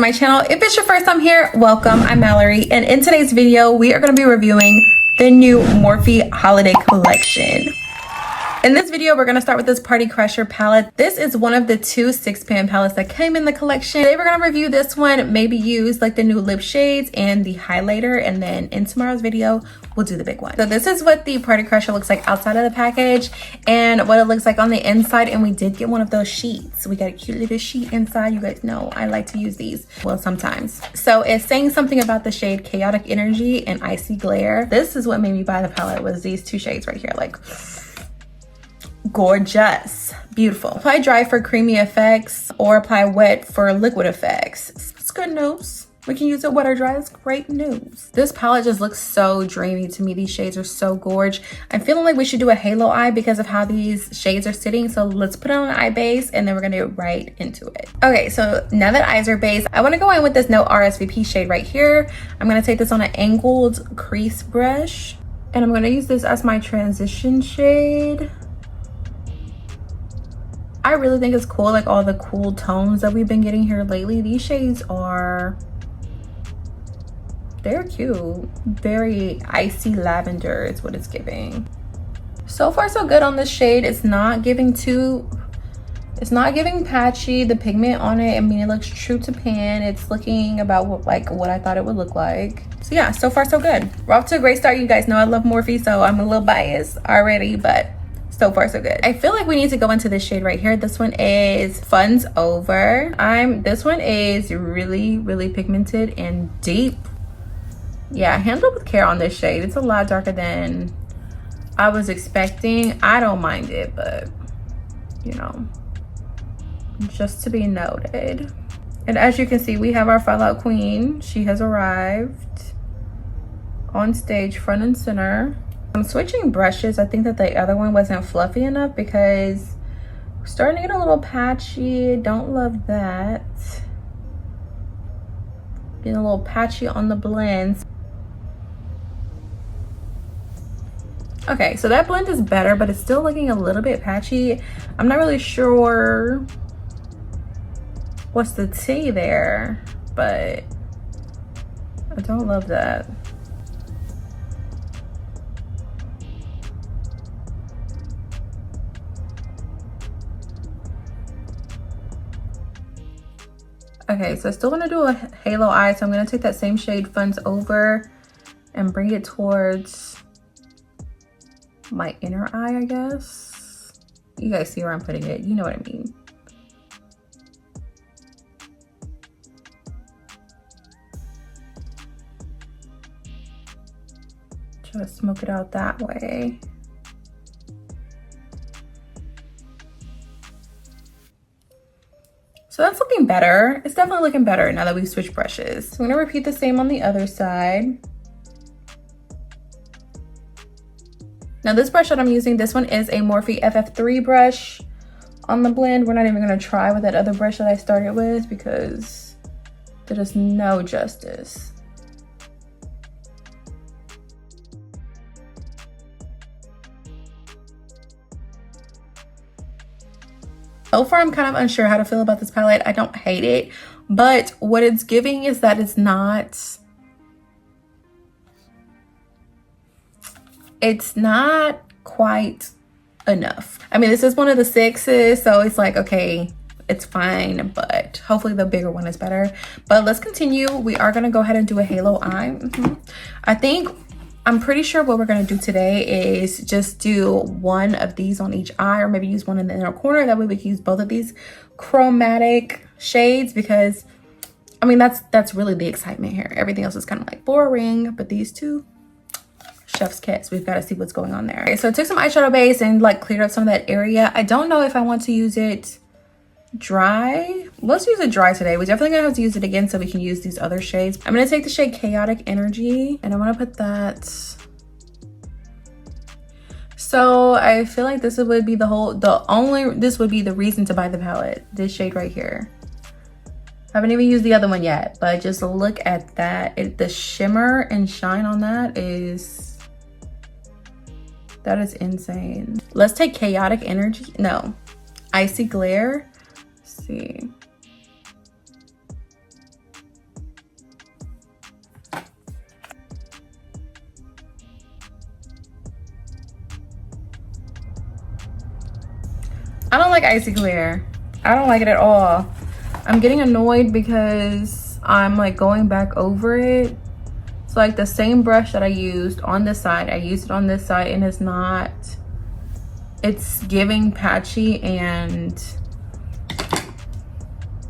my channel. If it's your first time here, welcome. I'm Mallory, and in today's video we are going to be reviewing the new Morphe holiday collection. In this video, we're going to start with this Party Crusher palette. This is one of the two 6-pan palettes that came in the collection. Today, we're going to review this one, maybe use like the new lip shades and the highlighter. And then in tomorrow's video, we'll do the big one. So this is what the Party Crusher looks like outside of the package and what it looks like on the inside. And we did get one of those sheets. We got a cute little sheet inside. You guys know I like to use these. Well, sometimes. So it's saying something about the shade Chaotic Energy and Icy Glare. This is what made me buy the palette, was these two shades right here. Like, gorgeous, beautiful. Apply dry for creamy effects or apply wet for liquid effects. It's good news. We can use it wet or dry. It's great news. This palette just looks so dreamy to me. These shades are so gorgeous. I'm feeling like we should do a halo eye because of how these shades are sitting. So let's put it on an eye base and then we're gonna get right into it. Okay, so now that eyes are based, I wanna go in with this No RSVP shade right here. I'm gonna take this on an angled crease brush and I'm gonna use this as my transition shade. I really think it's cool, like all the cool tones that we've been getting here lately. These shades are, they're cute. Very icy lavender is what it's giving. So far so good on this shade. It's not giving patchy. The pigment on it, I mean, it looks true to pan. It's looking about what I thought it would look like. So yeah, so far so good. We're off to a great start. You guys know I love Morphe, so I'm a little biased already, but so far so good. I feel like we need to go into this shade right here. This one is Fun's Over. This one is really pigmented and deep. Yeah, handle with care on this shade. It's a lot darker than I was expecting. I don't mind it, but you know, just to be noted. And as you can see, we have our Fallout Queen. She has arrived on stage front and center. I'm switching brushes. I think that the other one wasn't fluffy enough because we're starting to get a little patchy. Don't love that. Getting a little patchy on the blends. Okay, so that blend is better, but it's still looking a little bit patchy. I'm not really sure what's the tea there, but I don't love that. Okay, so I still want to do a halo eye, so I'm going to take that same shade Fun's Over and bring it towards my inner eye, I guess. You guys see where I'm putting it. You know what I mean. Try to smoke it out that way. So that's looking better. It's definitely looking better now that we've switched brushes. So I'm gonna repeat the same on the other side. Now this brush that I'm using, this one is a Morphe FF3 brush on the blend. We're not even gonna try with that other brush that I started with because there is no justice. So far, I'm kind of unsure how to feel about this palette. I don't hate it, but what it's giving is that it's not quite enough. I mean, this is one of the 6s, so it's like, okay, it's fine, but hopefully the bigger one is better. But let's continue. We are gonna go ahead and do a halo eye. I'm pretty sure what we're gonna do today is just do one of these on each eye, or maybe use one in the inner corner. That way we can use both of these chromatic shades, because I mean, that's really the excitement here. Everything else is kind of like boring, but these two, chef's kiss. We've got to see what's going on there. Okay, so I took some eyeshadow base and like cleared up some of that area. I don't know if I want to use it dry. Let's use it dry today. We're definitely gonna have to use it again so we can use these other shades. I'm gonna take the shade Chaotic Energy and I want to put that. So I feel like this would be this would be the reason to buy the palette. This shade right here. I haven't even used the other one yet, but just look at that. The shimmer and shine on that is insane. Let's take Chaotic Energy. No, Icy Glare. Let's see. I don't like icy glare. I don't like it at all. I'm getting annoyed because I'm like going back over it. So like the same brush that I used on this side, I used it on this side, and it's giving patchy. And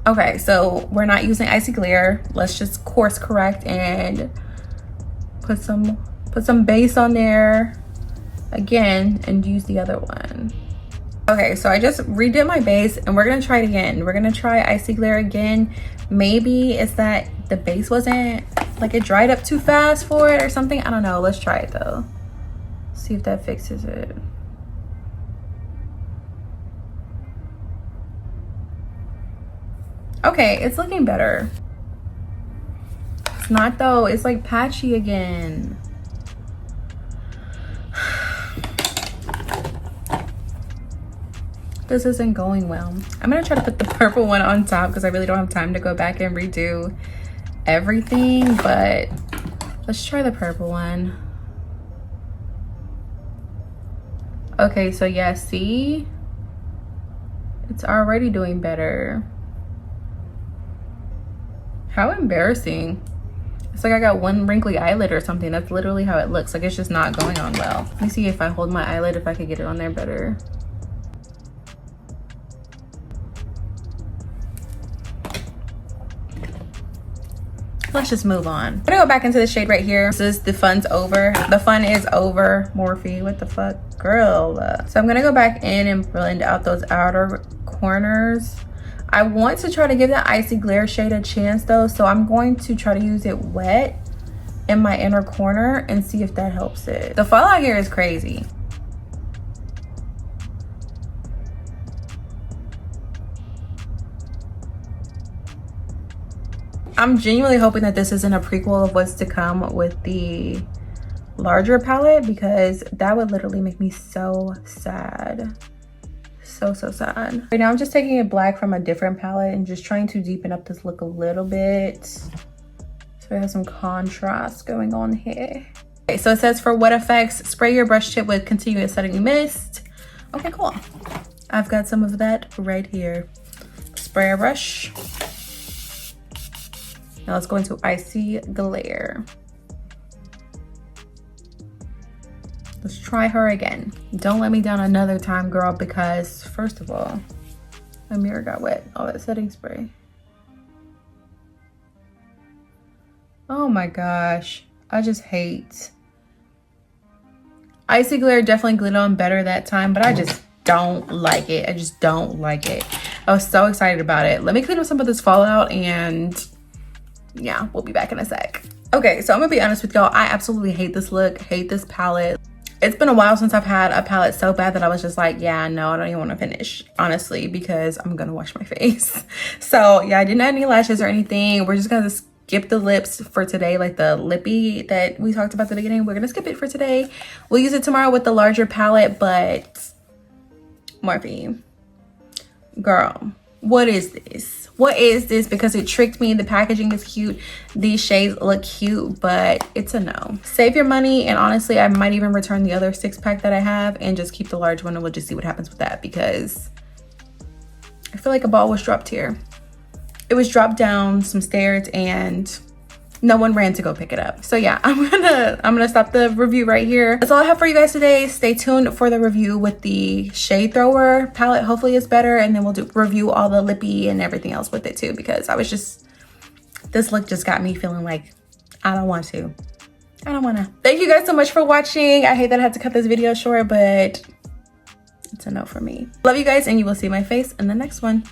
okay, so we're not using icy glare. Let's just course correct and put some base on there again and use the other one. Okay, so I just redid my base and we're gonna try it again. We're gonna try icy glare again. Maybe it's that the base wasn't, like it dried up too fast for it or something. I don't know. Let's try it though. See if that fixes it. Okay, it's looking better. It's not though. It's like patchy again. This isn't going well. I'm gonna try to put the purple one on top because I really don't have time to go back and redo everything, but let's try the purple one. Okay, so yeah, see? It's already doing better. How embarrassing. It's like I got one wrinkly eyelid or something. That's literally how it looks. Like it's just not going on well. Let me see if I hold my eyelid, if I could get it on there better. Let's just move on. I'm gonna go back into the shade right here. This is the fun's over. The fun is over. Morphe, what the fuck, girl? So I'm gonna go back in and blend out those outer corners. I want to try to give that icy glare shade a chance though, so I'm going to try to use it wet in my inner corner and see if that helps it. The fallout here is crazy. I'm genuinely hoping that this isn't a prequel of what's to come with the larger palette, because that would literally make me so sad. So sad. Right now I'm just taking it black from a different palette and just trying to deepen up this look a little bit, so I have some contrast going on here. Okay, so it says for wet effects, spray your brush tip with continuous setting mist. Okay, cool. I've got some of that right here. Spray our brush. Now let's go into icy glare. Let's try her again. Don't let me down another time, girl, because first of all, my mirror got wet. All that setting spray. Oh my gosh. I just hate. Icy glare definitely glittered on better that time, but I just don't like it. I just don't like it. I was so excited about it. Let me clean up some of this fallout and yeah, we'll be back in a sec. Okay, so I'm gonna be honest with y'all. I absolutely hate this look, hate this palette. It's been a while since I've had a palette so bad that I was just like, yeah, no, I don't even want to finish, honestly, because I'm gonna wash my face. So yeah, I didn't add any lashes or anything. We're just gonna skip the lips for today, like the lippy that we talked about at the beginning. We're gonna skip it for today. We'll use it tomorrow with the larger palette, but Morphe, girl, what is this? What is this? Because it tricked me. The packaging is cute. These shades look cute, but it's a no. Save your money, and honestly, I might even return the other 6-pack that I have and just keep the large one, and we'll just see what happens with that, because I feel like a ball was dropped here. It was dropped down some stairs and no one ran to go pick it up. So yeah, I'm gonna stop the review right here. That's all I have for you guys today. Stay tuned for the review with the shade thrower palette. Hopefully it's better, and then we'll review all the lippy and everything else with it too, because I was just, this look just got me feeling like I don't want to. Thank you guys so much for watching. I hate that I had to cut this video short, but it's a no for me. Love you guys, and you will see my face in the next one.